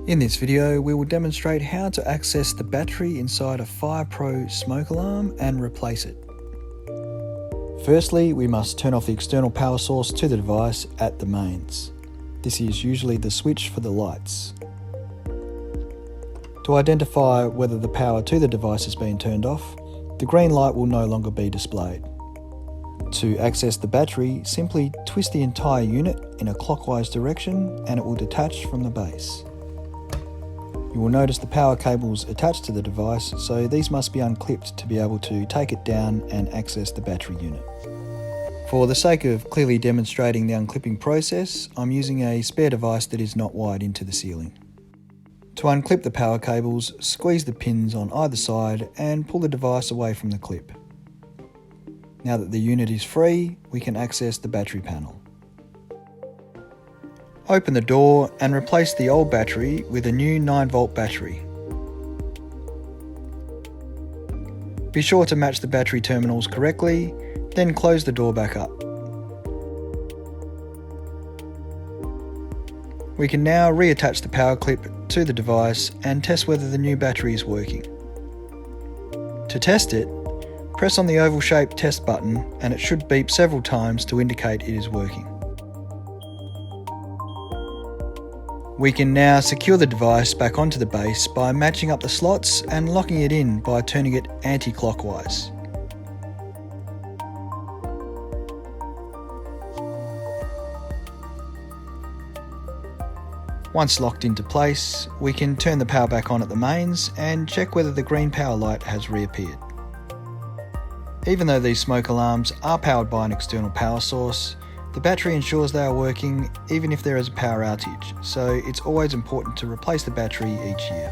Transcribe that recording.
In this video, we will demonstrate how to access the battery inside a FIREPRO smoke alarm and replace it. Firstly, we must turn off the external power source to the device at the mains. This is usually the switch for the lights. To identify whether the power to the device has been turned off, the green light will no longer be displayed. To access the battery, simply twist the entire unit in a clockwise direction and it will detach from the base. You will notice the power cables attached to the device, so these must be unclipped to be able to take it down and access the battery unit. For the sake of clearly demonstrating the unclipping process, I'm using a spare device that is not wired into the ceiling. To unclip the power cables, squeeze the pins on either side and pull the device away from the clip. Now that the unit is free, we can access the battery panel. Open the door and replace the old battery with a new 9-volt battery. Be sure to match the battery terminals correctly, then close the door back up. We can now reattach the power clip to the device and test whether the new battery is working. To test it, press on the oval-shaped test button and it should beep several times to indicate it is working. We can now secure the device back onto the base by matching up the slots and locking it in by turning it anti-clockwise. Once locked into place, we can turn the power back on at the mains and check whether the green power light has reappeared. Even though these smoke alarms are powered by an external power source, the battery ensures they are working even if there is a power outage, so it's always important to replace the battery each year.